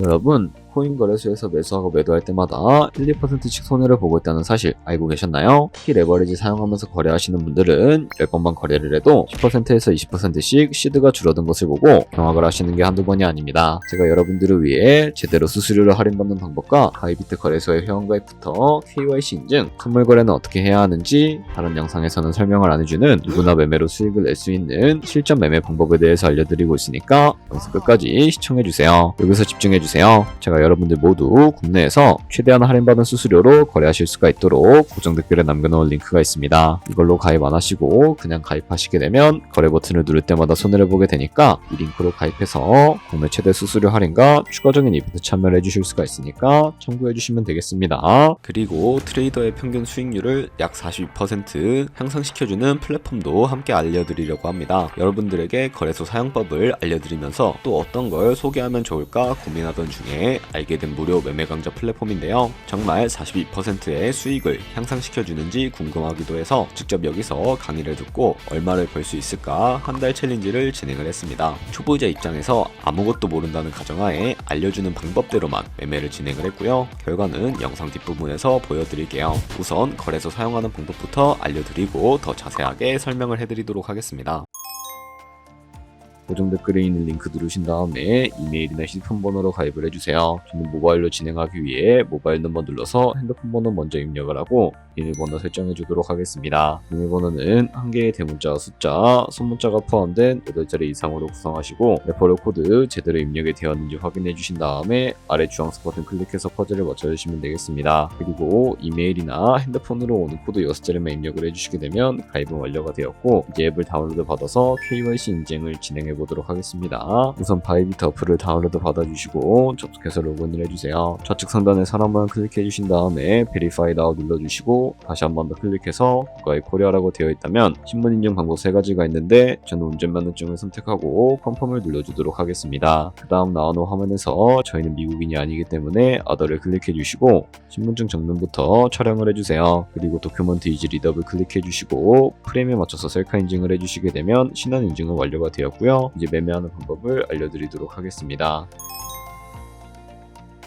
여러분, 코인 거래소에서 매수하고 매도할 때마다 1~2%씩 손해를 보고 있다는 사실 알고 계셨나요? 특히 레버리지 사용하면서 거래하시는 분들은 10번만 거래를 해도 10%에서 20%씩 시드가 줄어든 것을 보고 경악을 하시는 게 한두 번이 아닙니다. 제가 여러분들을 위해 제대로 수수료를 할인받는 방법과 바이비트 거래소의 회원가입부터 KYC 인증, 선물 거래는 어떻게 해야 하는지 다른 영상에서는 설명을 안 해주는 누구나 매매로 수익을 낼 수 있는 실전 매매 방법에 대해서 알려드리고 있으니까 영상 끝까지 시청해주세요. 여기서 집중해주세요. 제가 여러분들 모두 국내에서 최대한 할인받은 수수료로 거래하실 수가 있도록 고정 댓글에 남겨놓은 링크가 있습니다. 이걸로 가입 안 하시고 그냥 가입하시게 되면 거래 버튼을 누를 때마다 손해를 보게 되니까 이 링크로 가입해서 국내 최대 수수료 할인과 추가적인 이벤트 참여를 해주실 수가 있으니까 참고해주시면 되겠습니다. 그리고 트레이더의 평균 수익률을 약 42% 향상시켜주는 플랫폼도 함께 알려드리려고 합니다. 여러분들에게 거래소 사용법을 알려드리면서 또 어떤 걸 소개하면 좋을까 고민하던 중에 알게 된 무료 매매 강좌 플랫폼인데요. 정말 42%의 수익을 향상시켜주는지 궁금하기도 해서 직접 여기서 강의를 듣고 얼마를 벌 수 있을까 한 달 챌린지를 진행을 했습니다. 초보자 입장에서 아무것도 모른다는 가정하에 알려주는 방법대로만 매매를 진행을 했고요. 결과는 영상 뒷부분에서 보여드릴게요. 우선 거래소 사용하는 방법부터 알려드리고 더 자세하게 설명을 해드리도록 하겠습니다. 고정 댓글에 있는 링크 누르신 다음에 이메일이나 휴대폰 번호로 가입을 해주세요. 저는 모바일로 진행하기 위해 모바일 넘버 눌러서 핸드폰 번호 먼저 입력을 하고 비밀번호 설정해 주도록 하겠습니다. 비밀번호는 한 개의 대문자와 숫자, 소문자가 포함된 8자리 이상으로 구성하시고 레퍼럴 코드 제대로 입력이 되었는지 확인해 주신 다음에 아래 주황색 버튼 클릭해서 퍼즐을 맞춰주시면 되겠습니다. 그리고 이메일이나 핸드폰으로 오는 코드 6자리만 입력을 해주시게 되면 가입은 완료가 되었고 이제 앱을 다운로드 받아서 KYC 인증을 진행해 보도록 하겠습니다. 우선 바이비트 어플을 다운로드 받아주시고 접속해서 로그인을 해주세요. 좌측 상단에 사람만 클릭해 주신 다음에 Verify Now 눌러주시고 다시 한 번 더 클릭해서 국가의 코리아라고 되어 있다면 신분 인증 방법 3가지가 있는데 저는 운전면허증을 선택하고 컨펌을 눌러주도록 하겠습니다. 그 다음 나오는 화면에서 저희는 미국인이 아니기 때문에 Other를 클릭해 주시고 신분증 정면부터 촬영을 해주세요. 그리고 도큐먼트 이지 리더블 클릭해 주시고 프레임에 맞춰서 셀카 인증을 해주시게 되면 신원 인증은 완료가 되었고요. 이제 매매하는 방법을 알려드리도록 하겠습니다.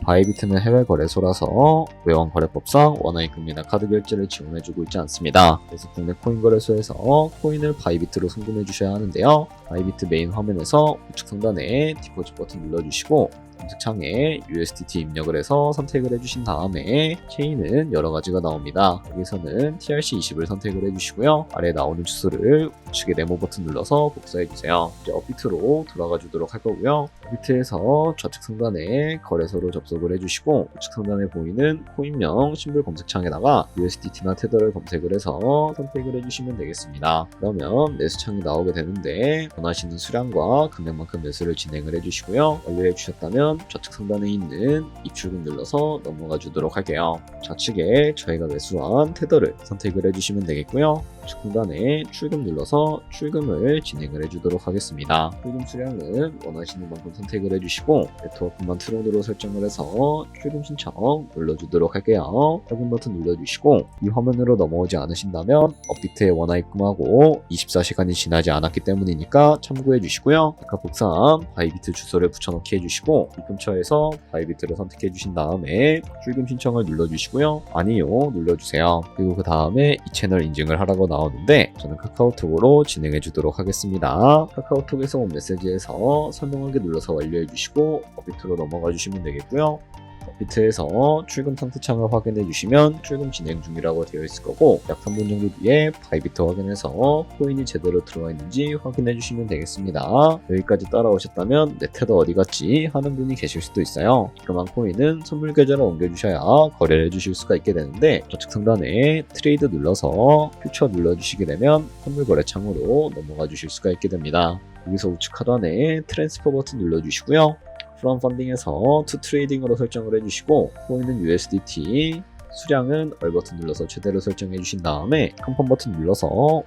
바이비트는 해외 거래소라서 외환 거래법상 원화입금이나 카드 결제를 지원해주고 있지 않습니다. 그래서 국내 코인 거래소에서 코인을 바이비트로 송금해 주셔야 하는데요. 바이비트 메인 화면에서 우측 상단에 디포짓 버튼 눌러주시고 검색창에 USDT 입력을 해서 선택을 해주신 다음에 체인은 여러 가지가 나옵니다. 여기서는 TRC20을 선택을 해주시고요. 아래 나오는 주소를 우측에 네모 버튼 눌러서 복사해주세요. 이제 업비트로 돌아가 주도록 할 거고요. 업비트에서 좌측 상단에 거래소로 접속을 해주시고 우측 상단에 보이는 코인명 심볼 검색창에다가 USDT나 테더를 검색을 해서 선택을 해주시면 되겠습니다. 그러면 매수창이 나오게 되는데 원하시는 수량과 금액만큼 매수를 진행을 해주시고요. 완료해 주셨다면 좌측 상단에 있는 입출금 눌러서 넘어가 주도록 할게요. 좌측에 저희가 매수한 테더를 선택을 해주시면 되겠고요. 우측 상단에 출금 눌러서 출금을 진행을 해주도록 하겠습니다. 출금 수량은 원하시는 만큼 선택을 해주시고 네트워크만 트론으로 설정을 해서 출금 신청 눌러주도록 할게요. 확인 버튼 눌러주시고 이 화면으로 넘어오지 않으신다면 업비트에 원화 입금하고 24시간이 지나지 않았기 때문이니까 참고해 주시고요. 아까 복사한 바이비트 주소를 붙여넣기 해주시고 입금처에서 바이비트를 선택해 주신 다음에 출금 신청을 눌러주시고요. 아니요 눌러주세요. 그리고 그 다음에 이 채널 인증을 하라고 나오는데 저는 카카오톡으로 진행해 주도록 하겠습니다. 카카오톡에서 온 메시지에서 설명하기 눌러서 완료해 주시고 업비트로 넘어가 주시면 되겠고요. 업비트에서 출금 상태창을 확인해 주시면 출금 진행 중이라고 되어 있을 거고 약 3분 정도 뒤에 바이비트 확인해서 코인이 제대로 들어와 있는지 확인해 주시면 되겠습니다. 여기까지 따라오셨다면 내 테더 어디 갔지 하는 분이 계실 수도 있어요. 그만 코인은 선물 계좌로 옮겨주셔야 거래를 해주실 수가 있게 되는데 좌측 상단에 트레이드 눌러서 퓨처 눌러주시게 되면 선물 거래 창으로 넘어가 주실 수가 있게 됩니다. 여기서 우측 하단에 트랜스퍼 버튼 눌러주시고요. 프롬 펀딩에서 투 트레이딩으로 설정을 해주시고 코인은 USDT, 수량은 얼 버튼 눌러서 최대로 설정해 주신 다음에 컨펌 버튼 눌러서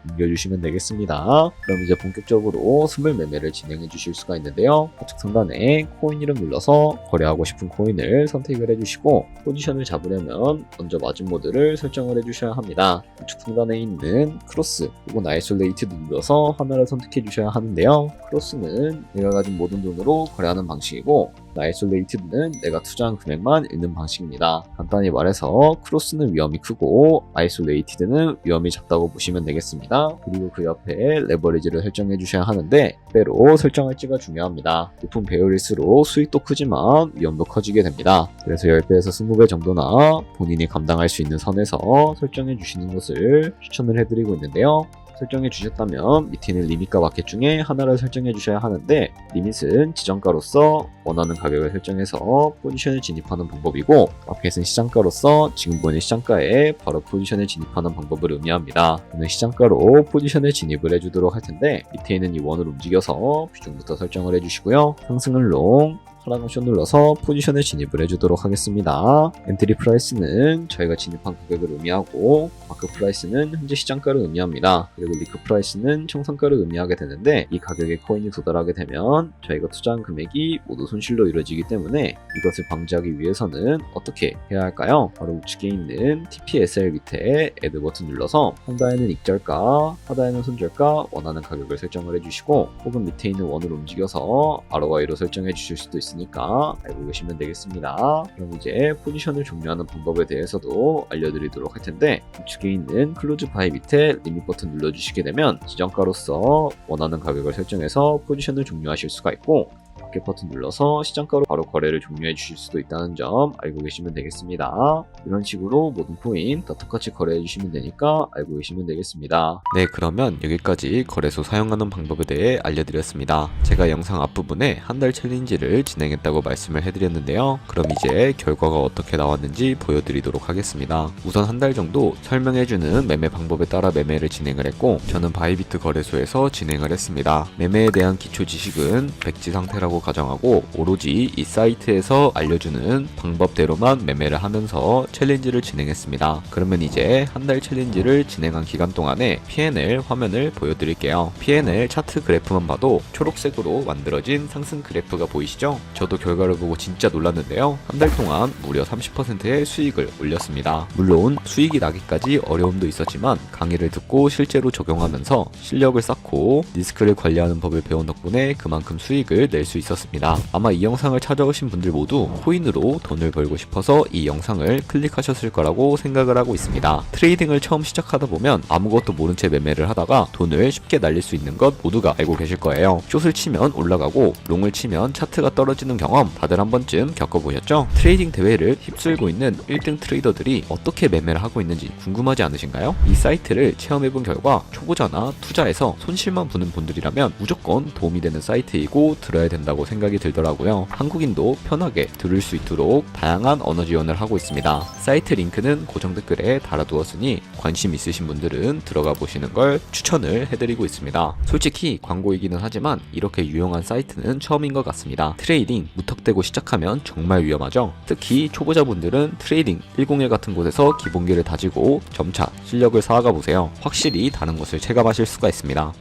옮겨주시면 되겠습니다. 그럼 이제 본격적으로 스물 매매를 진행해 주실 수가 있는데요. 좌측 상단에 코인 이름 눌러서 거래하고 싶은 코인을 선택을 해주시고 포지션을 잡으려면 먼저 마진 모드를 설정을 해주셔야 합니다. 우측 상단에 있는 크로스 혹은 아이솔레이티드 눌러서 하나를 선택해 주셔야 하는데요. 크로스는 내가 가진 모든 돈으로 거래하는 방식이고 아이솔레이티드는 내가 투자한 금액만 읽는 방식입니다. 간단히 말해서 크로스는 위험이 크고 아이솔레이티드는 위험이 작다고 보시면 되겠습니다. 그리고 그 옆에 레버리지를 설정해 주셔야 하는데 배로 설정할지가 중요합니다. 높은 배율일수록 수익도 크지만 위험도 커지게 됩니다. 그래서 10배에서 20배 정도나 본인이 감당할 수 있는 선에서 설정해 주시는 것을 추천을 해드리고 있는데요. 설정해 주셨다면 밑에 있는 리밋과 마켓 중에 하나를 설정해 주셔야 하는데, 리밋은 지정가로서 원하는 가격을 설정해서 포지션을 진입하는 방법이고, 마켓은 시장가로서 지금 보이는 시장가에 바로 포지션을 진입하는 방법을 의미합니다. 저는 시장가로 포지션을 진입을 해주도록 할 텐데, 밑에 있는 이 원을 움직여서 비중부터 설정을 해주시고요. 상승은 롱, 하락은 숏 눌러서 포지션을 진입을 해주도록 하겠습니다. 엔트리 프라이스는 저희가 진입한 가격을 의미하고, 마크 프라이스는 현재 시장가를 의미합니다. 그리고 리크 프라이스는 청산가를 의미하게 되는데, 이 가격에 코인이 도달하게 되면 저희가 투자한 금액이 모두 손실로 이루어지기 때문에 이것을 방지하기 위해서는 어떻게 해야 할까요? 바로 우측에 있는 TPSL 밑에 Add 버튼 눌러서 상단에는 익절가, 하단에는 손절가 원하는 가격을 설정을 해주시고, 혹은 밑에 있는 원을 움직여서 ROI로 설정해 주실 수도 있습니다. 니까 알고 계시면 되겠습니다. 그럼 이제 포지션을 종료하는 방법에 대해서도 알려드리도록 할 텐데, 우측에 있는 클로즈 바이 밑에 리밋 버튼 눌러주시게 되면 지정가로서 원하는 가격을 설정해서 포지션을 종료하실 수가 있고, 마켓 버튼 눌러서 시장가로 바로 거래를 종료해 주실 수도 있다는 점 알고 계시면 되겠습니다. 이런 식으로 모든 코인 다 똑같이 거래해 주시면 되니까 알고 계시면 되겠습니다. 네, 그러면 여기까지 거래소 사용하는 방법에 대해 알려드렸습니다. 제가 영상 앞부분에 한 달 챌린지를 진행했다고 말씀을 해드렸는데요. 그럼 이제 결과가 어떻게 나왔는지 보여드리도록 하겠습니다. 우선 한 달 정도 설명해주는 매매 방법에 따라 매매를 진행을 했고, 저는 바이비트 거래소에서 진행을 했습니다. 매매에 대한 기초 지식은 백지 상태라고 가정하고, 오로지 이 사이트에서 알려주는 방법대로만 매매를 하면서 챌린지를 진행했습니다. 그러면 이제 한 달 챌린지를 진행한 기간 동안에 P&L 화면을 보여드릴게요. P&L 차트 그래프만 봐도 초록색으로 만들어진 상승 그래프가 보이시죠? 저도 결과를 보고 진짜 놀랐는데요. 한 달 동안 무려 30%의 수익을 올렸습니다. 물론 수익이 나기까지 어려움도 있었지만 강의를 듣고 실제로 적용하면서 실력을 쌓고 리스크를 관리하는 법을 배운 덕분에 그만큼 수익을 낼 수 있었습니다. 아마 이 영상을 찾아오신 분들 모두 코인으로 돈을 벌고 싶어서 이 영상을 클릭하셨을 거라고 생각을 하고 있습니다. 트레이딩을 처음 시작하다 보면 아무것도 모른 채 매매를 하다가 돈을 쉽게 날릴 수 있는 것 모두가 알고 계실 거예요. 숏을 치면 올라가고 롱을 치면 차트가 떨어지는 경험 다들 한 번쯤 겪어보셨죠? 트레이딩 대회를 휩쓸고 있는 1등 트레이더들이 어떻게 매매를 하고 있는지 궁금하지 않으신가요? 이 사이트를 체험해본 결과 초보자나 투자해서 손실만 보는 분들이라면 무조건 도움이 되는 사이트이고 들어야 된다고 생각이 들더라고요. 한국인도 편하게 들을 수 있도록 다양한 언어 지원을 하고 있습니다. 사이트 링크는 고정 댓글에 달아두었으니 관심 있으신 분들은 들어가 보시는 걸 추천을 해드리고 있습니다. 솔직히 광고이기는 하지만 이렇게 유용한 사이트는 처음인 것 같습니다. 트레이딩 무턱대고 시작하면 정말 위험하죠. 특히 초보자분들은 트레이딩 101 같은 곳에서 기본기를 다지고 점차 실력을 쌓아가 보세요. 확실히 다른 것을 체감하실 수가 있습니다.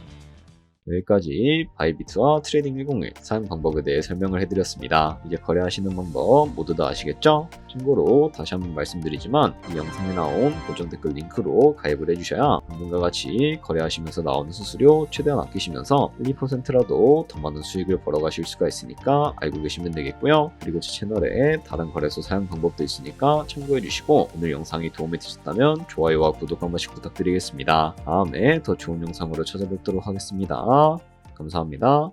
여기까지 바이비트와 트레이딩 101 사용 방법에 대해 설명을 해드렸습니다. 이제 거래하시는 방법 모두 다 아시겠죠? 참고로 다시 한번 말씀드리지만 이 영상에 나온 고정 댓글 링크로 가입을 해주셔야 방금과 같이 거래하시면서 나오는 수수료 최대한 아끼시면서 1~2%라도 더 많은 수익을 벌어가실 수가 있으니까 알고 계시면 되겠고요. 그리고 제 채널에 다른 거래소 사용 방법도 있으니까 참고해주시고, 오늘 영상이 도움이 되셨다면 좋아요와 구독 한 번씩 부탁드리겠습니다. 다음에 더 좋은 영상으로 찾아뵙도록 하겠습니다. 감사합니다.